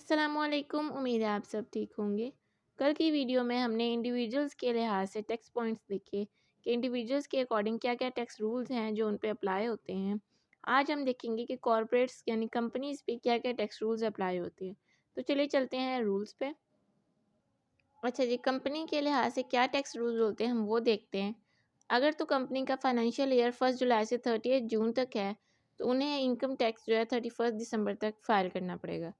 अस्सलामुअलैकुम। उम्मीद है आप सब ठीक होंगे। कल की वीडियो में हमने इंडिविजुअल्स के लिहाज से टैक्स पॉइंट्स देखे कि इंडिविजुअल्स के अकॉर्डिंग क्या क्या टैक्स रूल्स हैं जो उन पे अप्लाई होते हैं। आज हम देखेंगे कि कॉरपोरेट्स यानी कंपनीज पे क्या क्या टैक्स रूल्स अप्लाई होते हैं। तो चलिए चलते हैं रूल्स पे। अच्छा जी, कंपनी के लिहाज से क्या टैक्स रूल्स होते हैं हम वो देखते हैं। अगर तो कंपनी का फाइनेंशियल ईयर 1 जुलाई से 30 जून तक है तो उन्हें इनकम टैक्स जो है 31 दिसंबर तक फाइल करना पड़ेगा।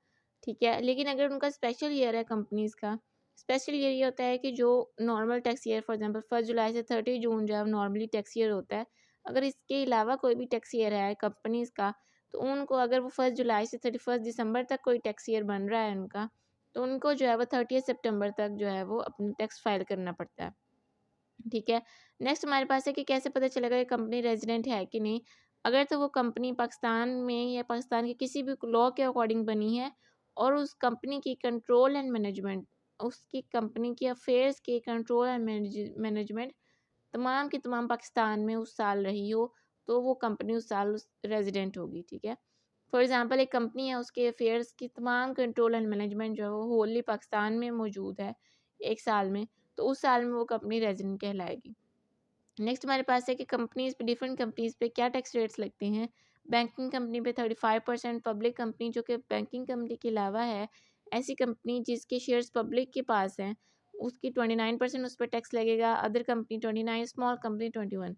ठीक है, लेकिन अगर उनका स्पेशल ईयर है कंपनीज का, स्पेशल ईयर ये होता है कि जो normal tax year for example 1 जुलाई से 30 जून जो है नॉर्मली टैक्स ईयर होता है, अगर इसके अलावा कोई भी टैक्स ईयर है कंपनीज का तो उनको अगर वो 1 जुलाई से 31 दिसंबर तक कोई टैक्स ईयर बन रहा है उनका, तो उनको जो है वो 30 सितंबर तक जो है वो अपना टैक्स फाइल करना पड़ता है। ठीक है। नेक्स्ट हमारे पास है कि कैसे पता चलेगा ये कंपनी रेजिडेंट है कि नहीं। अगर तो वो कंपनी पाकिस्तान में या पाकिस्तान के किसी भी लॉ के अकॉर्डिंग बनी है और उस कंपनी की कंट्रोल एंड मैनेजमेंट, उसकी कंपनी की अफेयर्स की कंट्रोल एंड मैनेजमेंट तमाम की तमाम पाकिस्तान में उस साल रही हो, तो वो कंपनी उस साल उस रेजिडेंट होगी। ठीक है। फॉर एग्जांपल एक कंपनी है, उसके अफेयर्स की तमाम कंट्रोल एंड मैनेजमेंट जो है वो होली पाकिस्तान में मौजूद है एक साल में, तो उस साल में वो कंपनी रेजिडेंट कहलाएगी। नेक्स्ट हमारे पास है कि कंपनीज पे डिफरेंट कंपनीज पे क्या टैक्स रेट्स लगते हैं। बैंकिंग कंपनी पे 35%, पब्लिक कंपनी जो कि बैंकिंग कंपनी के अलावा है, ऐसी कंपनी जिसके शेयर्स पब्लिक के पास हैं उसकी 29% उस पर टैक्स लगेगा। Other company 29, small company 21।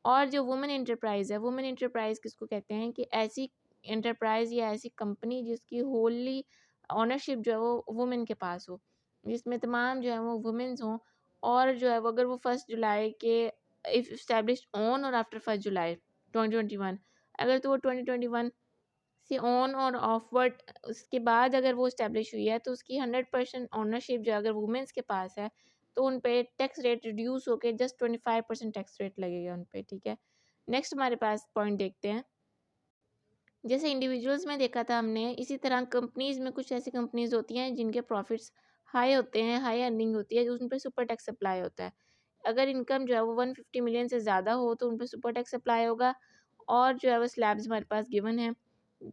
और जो वुमेन एंटरप्राइज़ है, वुमेन एंटरप्राइज़ किसको कहते हैं कि ऐसी एंटरप्राइज़ या ऐसी कंपनी जिसकी होली ओनरशिप जो है वो वुमेन के पास हो, जिसमें तमाम जो है वो वुमेन्स हों, और जो है वो अगर वो 1 जुलाई के इफ एस्टैब्लिश्ड ऑन और आफ्टर 1 जुलाई 2021, अगर तो वो 2021 से ऑन और ऑफवर्ड उसके बाद अगर वो इस्टेब्लिश हुई है तो उसकी 100% ओनरशिप जो अगर वुमेन्स के पास है तो उन पे टैक्स रेट रिड्यूस होकर जस्ट 25% टैक्स रेट लगेगा उन पे। ठीक है। नेक्स्ट हमारे पास पॉइंट देखते हैं। जैसे इंडिविजुअल्स में देखा था हमने, इसी तरह कंपनीज में कुछ ऐसी कंपनीज होती हैं जिनके प्रॉफिट्स हाई होते हैं, हाई अर्निंग होती है, उन पर सुपर टैक्स अप्लाई होता है। अगर इनकम जो है वो 150 मिलियन से ज़्यादा हो तो उन पर सुपर टैक्स अप्लाई होगा। और जो है वो स्लैब्स हमारे पास गिवन है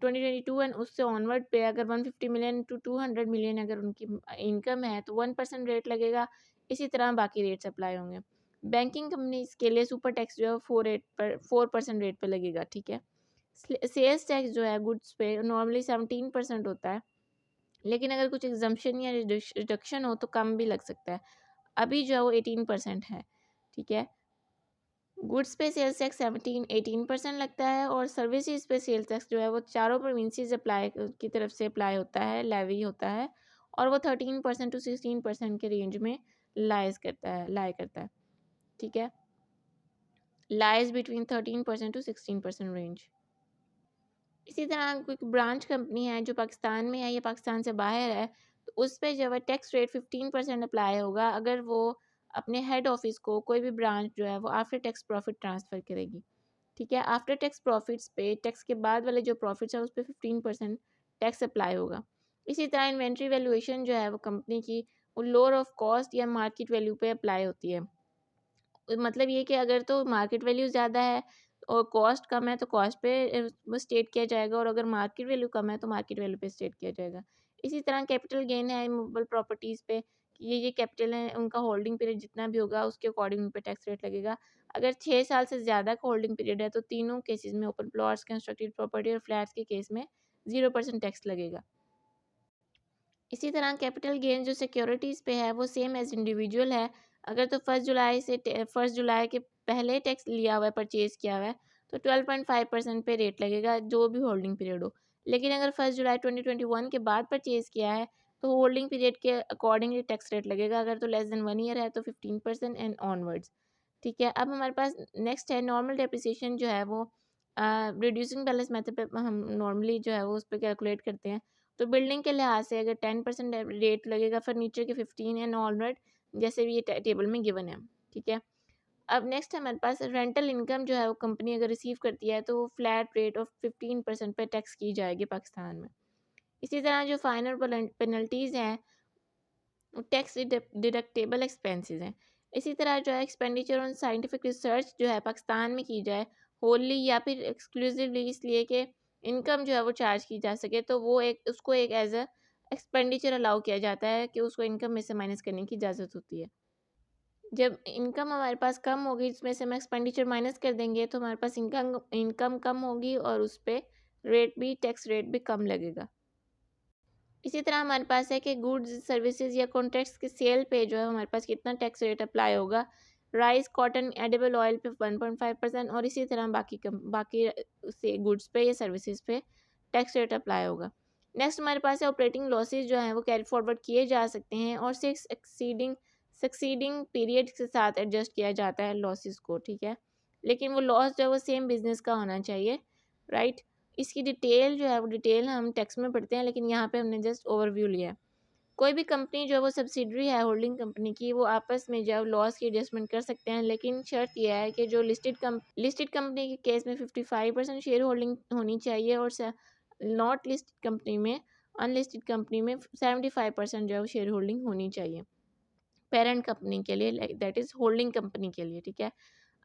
2022 एंड उससे ऑनवर्ड पे अगर 150 मिलियन टू 200 मिलियन अगर उनकी इनकम है तो 1% रेट लगेगा। इसी तरह बाकी रेट्स अप्लाई होंगे। बैंकिंग कंपनीज के लिए सुपर टैक्स जो है 4% रेट पे लगेगा। ठीक है। सेल्स टैक्स जो है गुड्स पे नॉर्मली 17% होता है, लेकिन अगर कुछ एग्जम्पशन या रिडक्शन हो तो कम भी लग सकता है। अभी जो है वो 18% है। ठीक है। गुड्स पे सेल्स टैक्स 18% लगता है और सर्विसेज पे सेल्स टैक्स जो है वो चारों प्रोविंसेस अप्लाई की तरफ से अप्लाई होता है, लेवी होता है, और वो 13% टू 16% के रेंज में लाई करता है। ठीक है। Lies between 13% to 16% range. इसी तरह कोई ब्रांच कंपनी है जो पाकिस्तान में है या पाकिस्तान से बाहर है, तो उस पे जो है टैक्स रेट 15% अप्लाई होगा अगर वो अपने हेड ऑफिस को कोई भी ब्रांच जो है वो आफ्टर टैक्स प्रॉफिट ट्रांसफ़र करेगी। ठीक है। आफ्टर टैक्स प्रॉफिट्स पे टैक्स के बाद वाले जो प्रॉफिट्स है उस पर 15% टैक्स अप्लाई होगा। इसी तरह इन्वेंट्री वैल्यूएशन जो है वो कंपनी की वो लोअर ऑफ कॉस्ट या मार्केट वैल्यू पे अप्लाई होती है। मतलब ये कि अगर तो मार्केट वैल्यू ज़्यादा है और कॉस्ट कम है तो कॉस्ट पे वो स्टेट किया जाएगा, और अगर मार्केट वैल्यू कम है तो मार्केट वैल्यू पे स्टेट किया जाएगा। इसी तरह कैपिटल गेन है इमूवेबल प्रॉपर्टीज़ पे, कि ये कैपिटल है उनका होल्डिंग पीरियड जितना भी होगा उसके अकॉर्डिंग उन पे टैक्स रेट लगेगा। अगर 6 साल से ज़्यादा का होल्डिंग पीरियड है तो तीनों केसेस में ओपन प्लॉट्स, कंस्ट्रक्टेड प्रॉपर्टी और फ्लैट्स के केस में 0% टैक्स लगेगा। इसी तरह कैपिटल गेन जो सिक्योरिटीज़ पे है वो सेम एज़ इंडिविजुअल है। अगर तो 1 जुलाई के पहले टैक्स लिया हुआ है, परचेज़ किया हुआ है, तो 12.5% पे रेट लगेगा जो भी होल्डिंग पीरियड हो। लेकिन अगर 1 जुलाई 2021 के बाद परचेज़ किया है तो होल्डिंग पीरियड के अकॉर्डिंगली टैक्स रेट लगेगा। अगर तो लेस देन 1 ईयर है तो 15% एंड ऑनवर्ड्स। ठीक है। अब हमारे पास नेक्स्ट है नॉर्मल डेप्रिसिएशन जो है वो रिड्यूसिंग बैलेंस मेथड पे हम नॉर्मली जो है वो उस पे कैलकुलेट करते हैं। तो बिल्डिंग के लिहाज से अगर 10% रेट लगेगा, फर्नीचर के 15 एंड ऑलरेड जैसे भी ये टेबल में गिवन है। ठीक है। अब नेक्स्ट हमारे पास रेंटल इनकम जो है वो कंपनी अगर रिसीव करती है तो वो फ्लैट रेट ऑफ 15% पे टैक्स की जाएगी पाकिस्तान में। इसी तरह जो फाइनल पेनल्टीज़ हैं टैक्स डिडक्टेबल एक्सपेंसेस हैं। इसी तरह जो है एक्सपेंडिचर ऑन साइंटिफिक रिसर्च जो है पाकिस्तान में की जाए होली या फिर एक्सक्लूसिवली इसलिए कि इनकम जो है वो चार्ज की जा सके, तो वो एक उसको एक एज अ एक्सपेंडिचर अलाउ किया जाता है कि उसको इनकम में से माइनस करने की इजाज़त होती है। जब इनकम हमारे पास कम होगी, इसमें से हम एक्सपेंडिचर माइनस कर देंगे, तो हमारे पास इनकम इनकम कम होगी और उस पे टैक्स रेट भी कम लगेगा। इसी तरह हमारे पास है कि गुड्स सर्विसेज या कॉन्ट्रैक्ट्स की सेल पे जो है हमारे पास कितना टैक्स रेट अप्लाई होगा। राइस, कॉटन, एडिबल ऑयल पे 1.5% और इसी तरह बाकी से गुड्स पे या सर्विसेज पे टैक्स रेट अप्लाई होगा। नेक्स्ट हमारे पास है ऑपरेटिंग लॉसेज जो हैं वो कैरी फॉरवर्ड किए जा सकते हैं और सिक्स सक्सीडिंग पीरियड के साथ एडजस्ट किया जाता है लॉसेस को, ठीक है। लेकिन वो लॉस जो है वो सेम बिजनेस का होना चाहिए, राइट। इसकी डिटेल जो है वो डिटेल हम टेक्स्ट में पढ़ते हैं, लेकिन यहाँ पे हमने जस्ट ओवरव्यू लिया है। कोई भी कंपनी जो है वो सब्सिडरी है होल्डिंग कंपनी की, वो आपस में जो है लॉस की एडजस्टमेंट कर सकते हैं, लेकिन शर्त यह है कि जो लिस्टेड कंपनी के केस में 55% शेयर होल्डिंग होनी चाहिए और नॉट लिस्टेड कंपनी में अनलिस्टेड कंपनी में 75% जो है वो शेयर होल्डिंग होनी चाहिए पेरेंट कंपनी के लिए, दैट इज़ होल्डिंग कंपनी के लिए, ठीक है।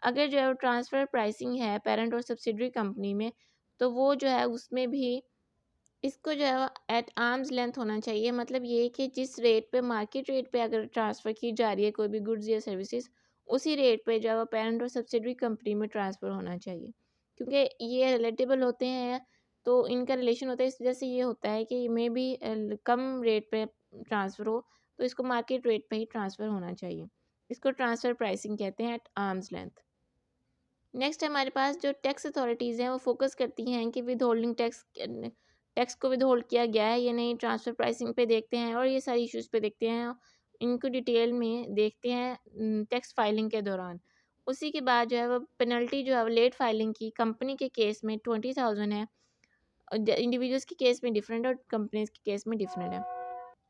अगर जो है वो ट्रांसफ़र प्राइसिंग है पेरेंट और सब्सिडरी कंपनी में, तो वो जो है उसमें भी इसको जो है एट आर्म्स लेंथ होना चाहिए। मतलब ये कि जिस रेट पे मार्केट रेट पे अगर ट्रांसफ़र की जा रही है कोई भी गुड्स या सर्विसेज, उसी रेट पे जो है वो पेरेंट और सब्सिडरी कंपनी में ट्रांसफ़र होना चाहिए, क्योंकि ये रिलेटेबल होते हैं, तो इनका रिलेशन होता है। इस वजह से ये होता है कि मे बी कम रेट पे ट्रांसफ़र हो, तो इसको मार्केट रेट पे ही ट्रांसफ़र होना चाहिए। इसको ट्रांसफ़र प्राइसिंग कहते हैं एट आर्म्स लेंथ। नेक्स्ट हमारे पास जो टैक्स अथॉरिटीज़ हैं वो फोकस करती हैं कि विद होल्डिंग टैक्स को विद होल्ड किया गया है या नहीं, ट्रांसफ़र प्राइसिंग पे देखते हैं और ये सारी इश्यूज़ पे देखते हैं। इनको डिटेल में देखते हैं टैक्स फाइलिंग के दौरान। उसी के बाद जो है वो पेनल्टी जो है वो लेट फाइलिंग की कंपनी के केस में 20,000 है और इंडिविजुअल्स के केस में डिफरेंट और कंपनीज के केस में डिफरेंट है।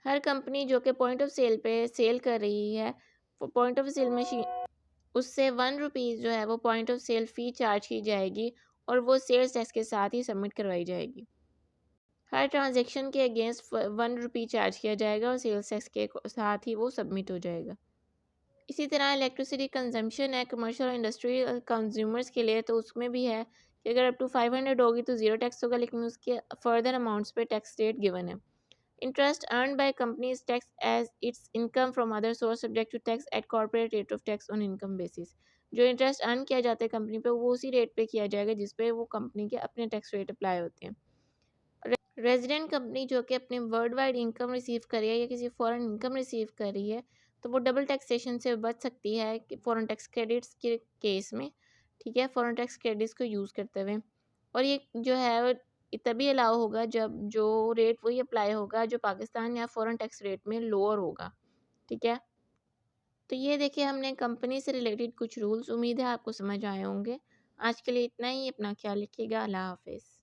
हर कंपनी जो कि पॉइंट ऑफ सेल पे सेल कर रही है, पॉइंट ऑफ सेल मशीन, उससे 1 रुपीज़ जो है वो point of sale fee charge की जाएगी और वो सेल्स टैक्स के साथ ही सबमिट करवाई जाएगी। हर ट्रांज़ैक्शन के अगेंस्ट 1 रुपी चार्ज किया जाएगा और सेल्स टैक्स के साथ ही वो सबमिट हो जाएगा। इसी तरह इलेक्ट्रिसिटी कंजम्पशन है कमर्शियल और इंडस्ट्रियल कंज्यूमर्स के लिए, तो उसमें भी है कि अगर अप टू 500 होगी तो ज़ीरो टैक्स होगा, लेकिन उसके फर्दर अमाउंट्स पे टैक्स रेट गिवन है। Interest earned by companies tax as its income from other source subject to tax at corporate rate of tax on income basis। जो interest earn किया जाता है company पे वो उसी रेट पे किया जाएगा जिस पे वो कंपनी के अपने टैक्स रेट अप्लाई होते हैं। रेजिडेंट कंपनी जो कि अपने वर्ल्ड वाइड इनकम रिसीव कर रही है या किसी फॉरेन इनकम रिसीव कर रही है, तो वो डबल टैक्सेशन से बच सकती है कि फॉरेन टैक्स क्रेडिट्स के केस में, ठीक है, फॉरेन टैक्स क्रेडिट्स को यूज़ करते हुए। और ये जो है वो तभी अलाउ होगा जब जो रेट वही अप्लाई होगा जो पाकिस्तान या फॉरेन टैक्स रेट में लोअर होगा, ठीक है। तो ये देखिए हमने कंपनी से रिलेटेड कुछ रूल्स, उम्मीद है आपको समझ आए होंगे। आज के लिए इतना ही, अपना ख्याल रखिएगा। अल्लाह हाफ़िज़।